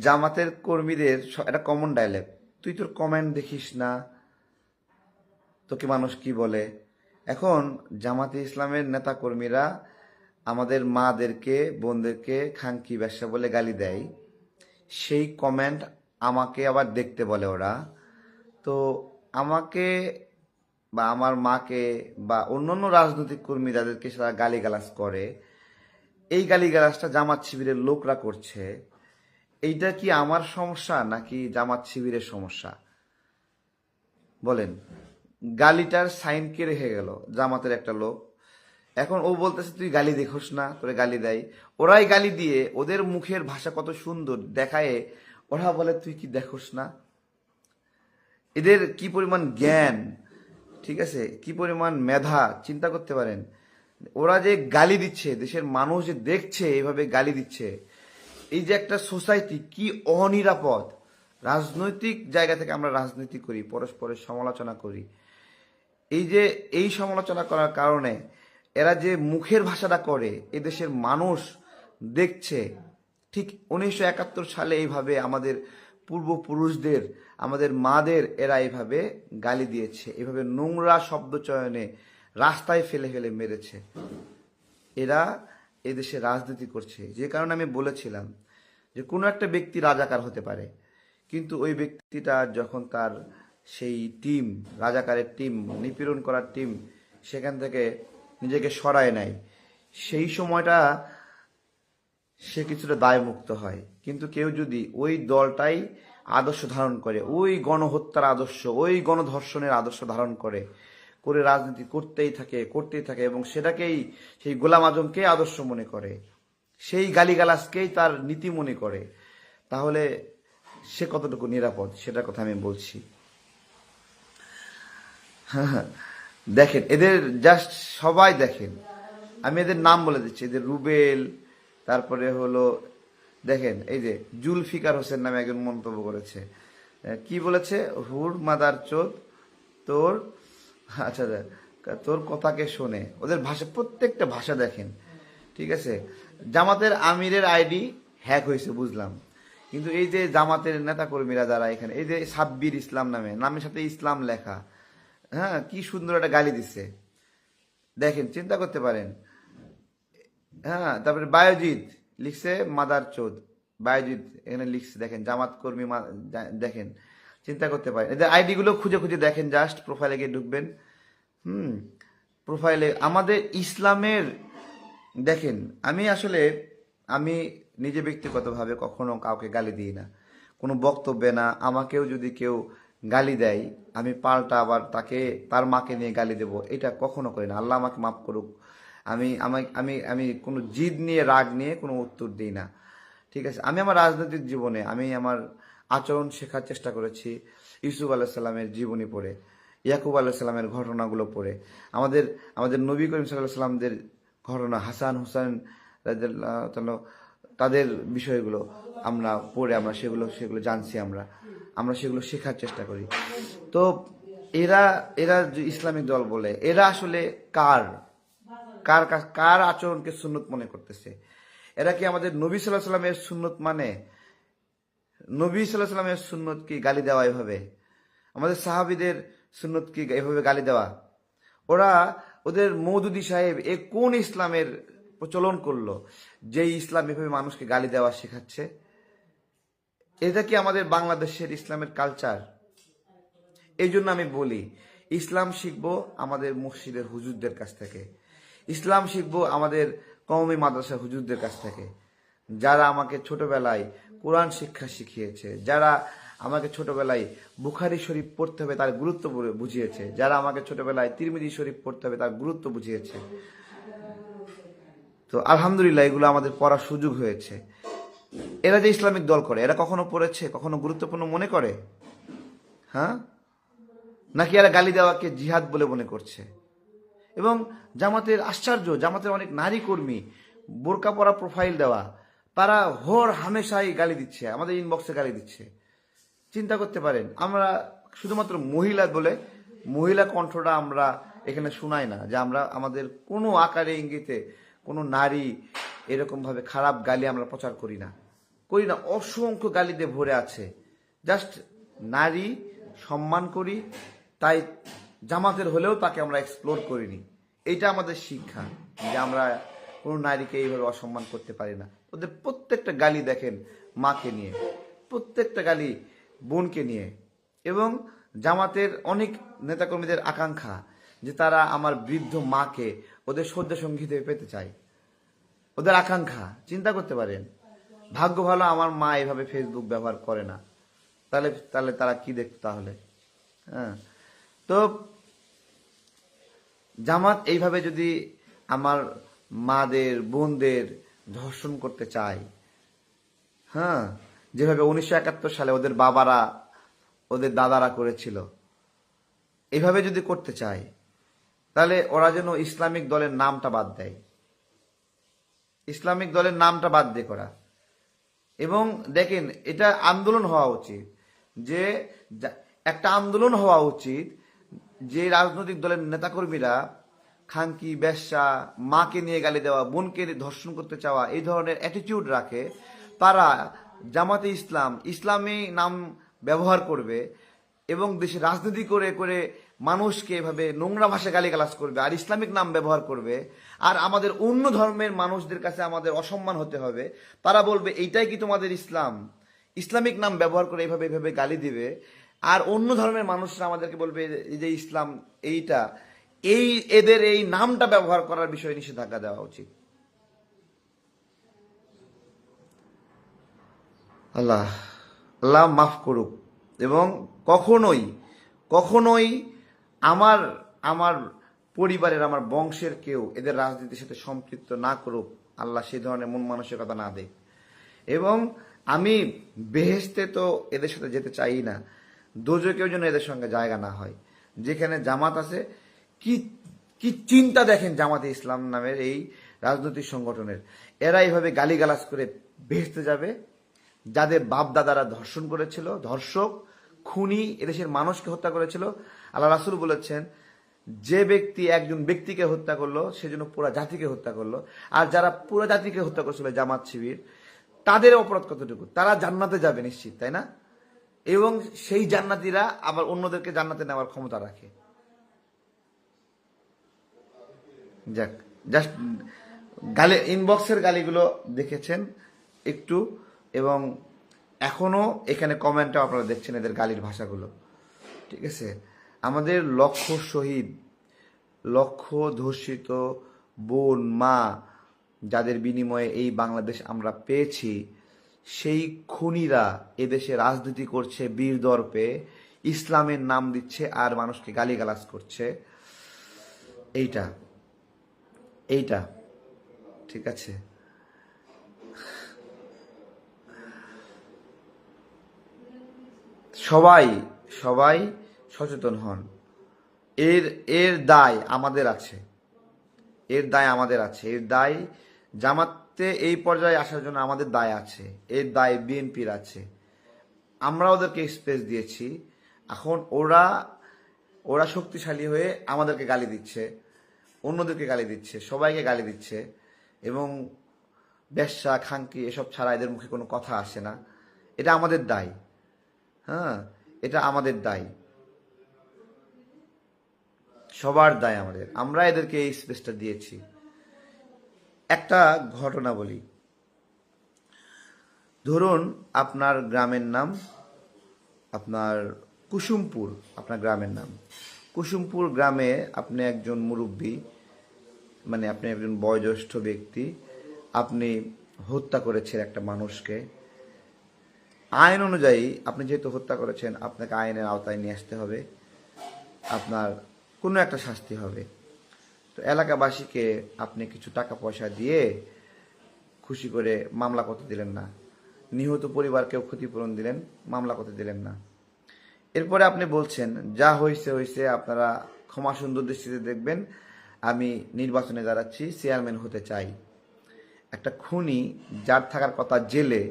জামাতের কর্মীদের একটা কমন ডায়লগ, তুই তোর কমেন্ট দেখিস না, তোকে মানুষ কি বলে। এখন জামাতে ইসলামের নেতা কর্মীরা আমাদের মাদেরকে বোনদেরকে খাঙ্কি ব্যবসা বলে গালি দেয়, সেই কমেন্ট আমাকে আবার দেখতে বলে ওরা। তো আমাকে বা আমার মাকে বা অন্যান্য রাজনৈতিক কর্মী যাদেরকে তারা গালিগালাজ করে, এই গালিগালাজটা জামাত শিবিরের লোকরা করছে। এইটা কি আমার সমস্যা নাকি জামাত শিবিরের সমস্যা বলেন? গালিটার সাইন কে রেখে গেল? জামাতের একটা লোক। এখন ও বলতেছে তুই গালি দেখোস না, তোরে গালি দেয়। ওরাই গালি দিয়ে, ওদের মুখের ভাষা কত সুন্দর দেখায়, ওরা বলে তুই কি দেখোস না। এদের কি পরিমাণ জ্ঞান, ঠিক আছে, কি পরিমাণ মেধা চিন্তা করতে পারেন। ওরা যে গালি দিচ্ছে, দেশের মানুষ যে দেখছে এইভাবে গালি দিচ্ছে, এই যে একটা সোসাইটি কি অনিরাপদ। রাজনৈতিক জায়গা থেকে আমরা রাজনীতি করি, পরস্পরের সমালোচনা করি, এই যে এই সমালোচনা করার কারণে এরা যে মুখের ভাষাটা করে এদেশের মানুষ দেখছে। ঠিক 1971 সালে এইভাবে আমাদের পূর্বপুরুষদের, আমাদের মাদের এরা এইভাবে গালি দিয়েছে, এইভাবে নোংরা শব্দ চয়নে রাস্তায় ফেলে ফেলে মেরেছে। এরা এদেশে রাজনীতি করছে। যে কারণে আমি বলেছিলাম যে কোনো একটা ব্যক্তি রাজাকার হতে পারে, কিন্তু ওই ব্যক্তিটা যখন তার সেই টিম, রাজাকারের টিম, নিপীড়ন করার টিম সেখান থেকে নিজেকে সরায় নেয়, সেই সময়টা সে কিছুটা দায়মুক্ত হয়। কিন্তু কেউ যদি ওই দলটাই আদর্শ ধারণ করে, ওই গণহত্যার আদর্শ, ওই গণধর্ষণের আদর্শ ধারণ করে করে রাজনীতি করতেই থাকে এবং সেটাকেই, সেই গোলাম আজমকে আদর্শ মনে করে, সেই গালিগালাজকেই তার নীতি মনে করে, তাহলে সে কতটুকু নিরাপদ সেটার কথা আমি বলছি। দেখেন এদের জাস্ট সবাই দেখেন, আমি এদের নাম বলে দিচ্ছি, এদের রুবেল, তারপরে হলো দেখেন এই যে জুলফিকার হোসেন নামে একজন মন্তব্য করেছে, কি বলেছে, হুর মাদার চোদ তোর, আচ্ছা তোর কথাকে শোনে। ওদের ভাষা, প্রত্যেকটা ভাষা দেখেন, ঠিক আছে। জামাতের আমিরের আইডি হ্যাক হয়েছে বুঝলাম, কিন্তু এই যে জামাতের নেতাকর্মীরা যারা এখানে, এই যে সাব্বির ইসলাম নামে, নামের সাথে ইসলাম লেখা, হ্যাঁ কি সুন্দর একটা গালি দিচ্ছে দেখেন, চিন্তা করতে পারেন। হ্যাঁ, তারপরে বায়োজিৎ লিখছে মাদার চোদ, বায়োজিৎ এখানে লিখছে, দেখেন জামাত কর্মী, দেখেন, চিন্তা করতে পারেন। এদের আইডি গুলো খুঁজে খুঁজে দেখেন, জাস্ট প্রোফাইলে গিয়ে ঢুকবেন, প্রোফাইলে আমাদের ইসলামের দেখেন। আমি নিজে ব্যক্তিগতভাবে কখনো কাউকে গালি দিই না, কোনো বক্তব্যে না। আমাকেও যদি কেউ গালি দেয়, আমি পাল্টা আবার তাকে, তার মাকে নিয়ে গালি দেব, এটা কখনো করি না। আল্লাহ আমাকে মাফ করুক। আমি আমি আমি আমি কোনো জিদ নিয়ে, রাগ নিয়ে কোনো উত্তর দিই না, ঠিক আছে। আমি আমার রাজনৈতিক জীবনে আমি আমার আচরণ শেখার চেষ্টা করেছি ইউসুফ আলাইহিস সালামের জীবনী পড়ে, ইয়াকুব আলাইহিস সালামের ঘটনাগুলো পড়ে, আমাদের আমাদের নবী করিম সাল্লাল্লাহু আলাইহি সাল্লামদের ঘটনা, হাসান হুসাইন রাদিয়াল্লাহু তাআলা, তাদের বিষয়গুলো আমরা পড়ে আমরা সেগুলো সেগুলো জানছি, আমরা সেগুলো শেখার চেষ্টা করি। তো এরা এরা যে ইসলামিক দল বলে, এরা আসলে কার কার কার আচরণকে সুন্নত মনে করতেছে? এরা কি আমাদের নবী সাল্লাল্লাহু আলাইহি সাল্লামের সুন্নত মানে? নবী সাল্লাল্লাহু আলাইহি সাল্লামের সুন্নত কি গালি দেওয়া এভাবে? আমাদের সাহাবীদের সুন্নত কি এভাবে গালি দেওয়া? ওরা, ওদের মওদুদি সাহেব এ কোন ইসলামের প্রচলন করলো যে ইসলাম এভাবে মানুষকে গালি দেওয়া শেখাচ্ছে? এটা কি আমাদের বাংলাদেশের ইসলামের কালচার? এই জন্য আমি বলি, ইসলাম শিখবো আমাদের মসজিদের হুজুরদের কাছ থেকে, ইসলাম শিখবো আমাদের কওমি মাদ্রাসা হুজুরদের কাছ থেকে, যারা আমাকে ছোটবেলায় কোরআন শিক্ষা শিখিয়েছে, যারা আমাকে ছোটবেলায় বুখারী শরীফ পড়তে হবে তার গুরুত্ব বুঝিয়েছে, যারা আমাকে ছোটবেলায় তিরমিজি শরীফ পড়তে হবে তার গুরুত্ব বুঝিয়েছে। তো আলহামদুলিল্লাহ এগুলো আমাদের পড়ার সুযোগ হয়েছে। এরা যে ইসলামিক দল করে, এরা কখনো পড়েছে, কখনো গুরুত্বপূর্ণ মনে করে? হ্যাঁ, নাকি এরা গালি দেওয়াকে জিহাদ বলে মনে করছে? এবং জামাতের আশ্চর্য, জামাতের অনেক নারী কর্মী, বোরকা পরা প্রোফাইল দেওয়া, তারা হর হামেশাই গালি দিচ্ছে, আমাদের ইনবক্সে গালি দিচ্ছে। চিন্তা করতে পারেন, আমরা শুধুমাত্র মহিলা বলে মহিলা কণ্ঠটা আমরা এখানে শোনাই না, যে আমরা আমাদের কোনো আকারে ইঙ্গিতে কোনো নারী এরকম ভাবে খারাপ গালি আমরা প্রচার করি না। করি না, অসংখ্য গালিতে ভরে আছে। জাস্ট নারী সম্মান করি, তাই জামাতের হলেও তাকে আমরা এক্সপ্লোর করিনি। এইটা আমাদের শিক্ষা, যে আমরা কোনো নারীকে এইভাবে অসম্মান করতে পারি না। ওদের প্রত্যেকটা গালি দেখেন মাকে নিয়ে, প্রত্যেকটা গালি বোনকে নিয়ে। এবং জামাতের অনেক নেতাকর্মীদের আকাঙ্ক্ষা যে তারা আমার বৃদ্ধ মাকে ওদের শ্রদ্ধা সঙ্গী হিসেবে পেতে চায়, ওদের আকাঙ্ক্ষা। চিন্তা করতে পারেন, ভাগ্য ভালো আমার মা এভাবে ফেসবুক ব্যবহার করে না, তাহলে তাহলে তারা কি দেখত তাহলে? হ্যাঁ, তো জামাত এইভাবে যদি আমার মাদের বোনদের ধর্ষণ করতে চায়, হ্যাঁ, যেভাবে 1971 সালে ওদের বাবারা ওদের দাদারা করেছিল, এইভাবে যদি করতে চায়, তাহলে ওরা যেন ইসলামিক দলের নামটা বাদ দেয়, ইসলামিক দলের নামটা বাদ দিয়ে করা। এবং দেখেন, এটা আন্দোলন হওয়া উচিত, যে একটা আন্দোলন হওয়া উচিত যে রাজনৈতিক দলের নেতাকর্মীরা খানকি, বেশ্যা, মাকে নিয়ে গালি দেওয়া, বোনকে ধর্ষণ করতে চাওয়া, এই ধরনের অ্যাটিটিউড রাখে, তারা জামাতে ইসলাম, ইসলামী নাম ব্যবহার করবে এবং দেশে রাজনীতি করে করে মানুষকে এভাবে নোংরা ভাষায় গালিগালাজ করবে আর ইসলামিক নাম ব্যবহার করবে। আর আমাদের অন্য ধর্মের মানুষদের কাছে আমাদের অসম্মান হতে হবে। তারা বলবে এইটাই কি তোমাদের ইসলাম? ইসলামিক নাম ব্যবহার করে এইভাবে এইভাবে গালি দিবে। আর অন্য ধর্মের মানুষরা আমাদেরকে বলবে এই যে ইসলাম এইটা, এদের এই নামটা ব্যবহার করার বিষয়ে নিষেধাজ্ঞা দেওয়া উচিত। আল্লাহ আল্লাহ মাফ করুক। এবং কখনোই কখনোই আমার আমার পরিবারের, আমার বংশের কেউ এদের রাজনীতির সাথে সম্পৃক্ত না করুক, আল্লাহ সেই ধরনের মন মানসিকতা না দেয়। এবং আমি বেহেশতে তো এদের সাথে যেতে চাই না, দোজকেও যেন এদের সঙ্গে জায়গা না হয়। যেখানে জামাত আছে, কি কি চিন্তা দেখেন জামাতে ইসলাম নামের এই রাজনৈতিক সংগঠনের। এরা এইভাবে গালিগালাজ করে বেহেশতে যাবে, যাদের বাপ দাদারা ধর্ষণ করেছিল, ধর্ষক, খুনি, এদেশের মানুষকে হত্যা করেছিল। আল্লাহ রাসূল বলেছেন, যে ব্যক্তি একজন ব্যক্তিকে হত্যা করলো সেজন্য পুরা জাতিকে হত্যা করলো। আর যারা পুরা জাতিকে হত্যা করছিল জামাত শিবির, তাদের অপরাধ কতটুকু? তারা জান্নাতে যাবে নিশ্চিত, তাই না? এবং সেই জান্নাতীরা আবার অন্যদেরকে জান্নাতে নেওয়ার ক্ষমতা রাখে। যাক, জাস্ট গালি, ইনবক্সের গালিগুলো দেখেছেন একটু, এবং এখনো এখানে কমেন্টও আপনারা দেখছেন এদের গালির ভাষাগুলো। ঠিক আছে, আমাদের লক্ষ শহীদ, লক্ষ ধর্ষিত বোন, মা, যাদের বিনিময়ে এই বাংলাদেশ আমরা পেয়েছি, সেই খুনিরা এদেশে রাজনীতি করছে বীর দর্পে, ইসলামের নাম দিচ্ছে আর মানুষকে গালিগালাজ করছে। এইটা এইটা ঠিক আছে। সবাই সবাই সচেতন হন। এর এর দায় আমাদের আছে, এর দায় আমাদের আছে, এর দায় জামাতে এই পর্যায়ে আসার জন্য আমাদের দায় আছে, এর দায় বিএনপির আছে। আমরা ওদেরকে স্পেস দিয়েছি, এখন ওরা ওরা শক্তিশালী হয়ে আমাদেরকে গালি দিচ্ছে, অন্যদেরকে গালি দিচ্ছে, সবাইকে গালি দিচ্ছে। এবং বেশ্যা, খানকি এসব ছাড়া এদের মুখে কোনো কথা আসে না। এটা আমাদের দায়, হ্যাঁ, এটা আমাদের দায়, সবার দায় আমাদের। আমরা এদেরকে এই স্পেসটা দিয়েছি। একটা ঘটনা বলি, ধরুন আপনার গ্রামের নাম, আপনার কুসুমপুর, আপনার গ্রামের নাম কুসুমপুর। গ্রামে আপনি একজন মুরব্বী, মানে আপনি একজন বয়োজ্যেষ্ঠ ব্যক্তি, আপনি হত্যা করেছেন একটা মানুষকে। আইন অনুযায়ী আপনি যেহেতু হত্যা করেছেন, আপনাকে আইনের আওতায় নিয়ে আসতে হবে, আপনার কোনো একটা শাস্তি হবে। তো এলাকাবাসীকে আপনি কিছু টাকা পয়সা দিয়ে খুশি করে মামলা করতে দিলেন না, নিহত পরিবারকেও ক্ষতিপূরণ দিলেন, মামলা করতে দিলেন না। এরপরে আপনি বলছেন যা হয়েছে হয়েছে, আপনারা ক্ষমা সুন্দর দৃষ্টিতে দেখবেন, আমি নির্বাচনে দাঁড়াচ্ছি, চেয়ারম্যান হতে চাই। একটা খুনি, যার থাকার কথা জেলে,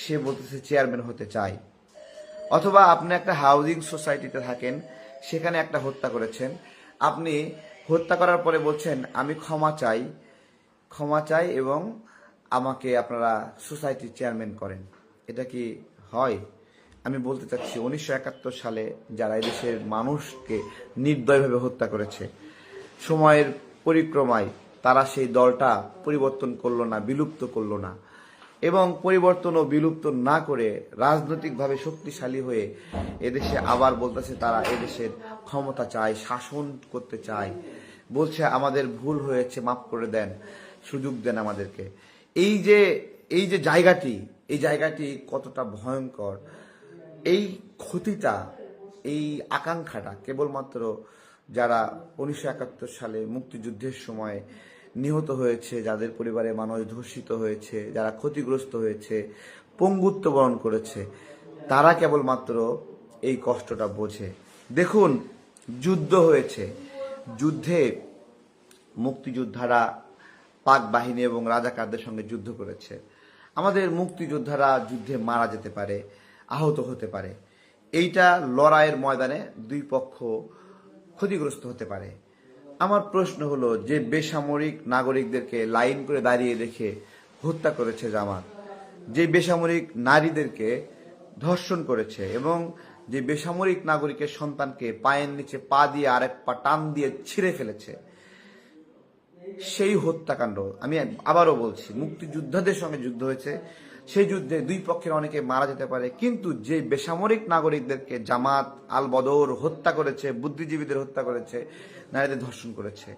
সে বলতেছে চেয়ারম্যান হতে চাই। অথবা আপনি একটা হাউজিং সোসাইটিতে থাকেন, সেখানে একটা হত্যা করেছেন, আপনি হত্যা করার পরে বলছেন আমি ক্ষমা চাই, ক্ষমা চাই এবং আমাকে আপনারা সোসাইটির চেয়ারম্যান করেন। এটা কি হয়? আমি বলতে চাচ্ছি 1971 সালে যারা এদেশের মানুষকে নির্দয়ভাবে হত্যা করেছে, সময়ের পরিক্রমায় তারা সেই দলটা পরিবর্তন করলো না, বিলুপ্ত করলো না, এবং পরিবর্তন ও বিলুপ্ত না করে রাজনৈতিকভাবে শক্তিশালী হয়ে এদেশে আবার বলতেছে তারা এদেশের ক্ষমতা চায়, শাসন করতে চায়, বলছে আমাদের ভুল হয়েছে, মাফ করে দেন, সুযোগ দেন আমাদেরকে। এই যে জায়গাটি কতটা ভয়ঙ্কর, এই ক্ষতিটা, এই আকাঙ্ক্ষাটা কেবলমাত্র যারা 1971 সালে মুক্তিযুদ্ধের সময় নিহত হয়েছে, যাদের পরিবারে মানুষ ধর্ষিত হয়েছে, যারা ক্ষতিগ্রস্ত হয়েছে, পঙ্গুত্ব বরণ করেছে, তারা কেবলমাত্র এই কষ্টটা বোঝে। দেখুন, যুদ্ধ হয়েছে, যুদ্ধে মুক্তিযোদ্ধারা পাক বাহিনী এবং রাজাকারদের সঙ্গে যুদ্ধ করেছে। আমাদের মুক্তিযোদ্ধারা যুদ্ধে মারা যেতে পারে, আহত হতে পারে। এইটা লড়াইয়ের ময়দানে দুই পক্ষ ক্ষতিগ্রস্ত হতে পারে। আমার প্রশ্ন হলো, যে বেসামরিক নাগরিকদেরকে লাইন করে দাঁড়িয়ে রেখে হত্যা করেছে জামাত, যে বেসামরিক নারীদেরকে ধর্ষণ করেছে, এবং যে বেসামরিক নাগরিকের সন্তানকে পায়ের নিচে পা দিয়ে আরেক পা টান দিয়ে ছিঁড়ে ফেলেছে, সেই হত্যাকাণ্ড, আমি আবারও বলছি, মুক্তিযোদ্ধাদের সঙ্গে যুদ্ধ হয়েছে, সেই যুদ্ধে দুই পক্ষের অনেকে মারা যেতে পারে, কিন্তু যে বেসামরিক নাগরিকদেরকে জামাত আল বদর হত্যা করেছে, বুদ্ধিজীবীদের হত্যা করেছে, নারীদের ধর্ষণ করেছে,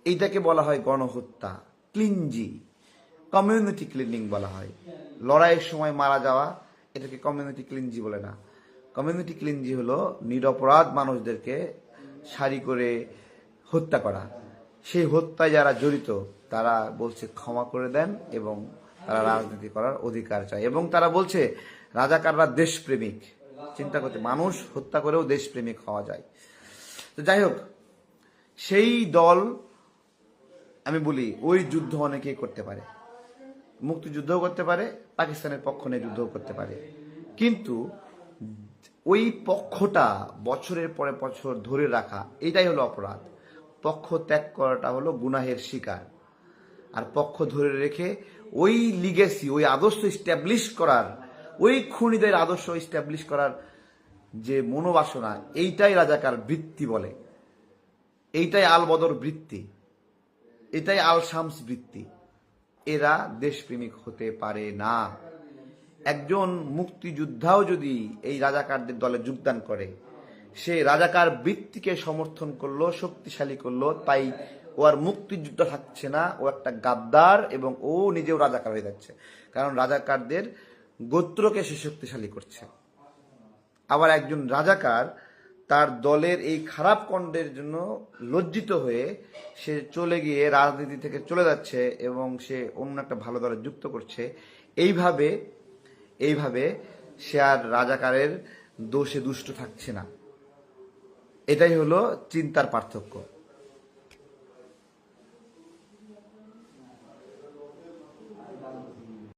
এইটাকে বলা হয় গণহত্যা, ক্লিনজি, কমিউনিটি ক্লিনিং বলা হয়। লড়াইয়ের সময় মারা যাওয়া, এটাকে কমিউনিটি ক্লিনজি বলে না। কমিউনিটি ক্লিনজি হলো নিরপরাধ মানুষদেরকে সারি করে হত্যা করা। সেই হত্যায় যারা জড়িত তারা বলছে ক্ষমা করে দেন, এবং তারা রাজনীতি করার অধিকার চায়, এবং তারা বলছে রাজাকাররা দেশপ্রেমিক। চিন্তা করতে, মানুষ হত্যা করেও দেশপ্রেমিক হওয়া যায়। তো যাই হোক, সেই দল, আমি বলি, ওই যুদ্ধ অনেকেই করতে পারে, মুক্তিযুদ্ধও করতে পারে, পাকিস্তানের পক্ষ নিয়ে যুদ্ধও করতে পারে, কিন্তু ওই পক্ষটা বছরের পরে বছর ধরে রাখা, এটাই হলো অপরাধ। পক্ষ ত্যাগ করাটা হলো গুনাহের শিকার। আর পক্ষ ধরে রেখে ওই লিগেসি, ওই আদর্শ স্ট্যাবলিশ করার, ওই খুনিদের আদর্শ স্ট্যাবলিশ করার যে মনোবাসনা, এইটাই রাজাকার বৃত্তি বলে, এইটাই আল বদর বৃত্তি, এটাই আল শামস বৃত্তি। এরা দেশপ্রেমিক হতে পারে না। একজন মুক্তিযোদ্ধাও যদি এই রাজাকারদের দলে যোগদান করে, সে রাজাকার বৃত্তিকে সমর্থন করলো, শক্তিশালী করলো, তাই ও আর মুক্তিযুদ্ধ থাকছে না, ও একটা গাদ্দার, এবং ও নিজেও রাজাকার হয়ে যাচ্ছে, কারণ রাজাকারদের গোত্রকে সে শক্তিশালী করছে। আবার একজন রাজাকার তার দলের এই খারাপ কণ্ডের জন্য লজ্জিত হয়ে সে চলে গিয়ে রাজনীতি থেকে চলে যাচ্ছে, এবং সে অন্য একটা ভালো দলে যুক্ত করছে। এইভাবে সে আর রাজাকারের দোষে দুষ্ট থাকছে না। এটাই হলো চিন্তার পার্থক্য।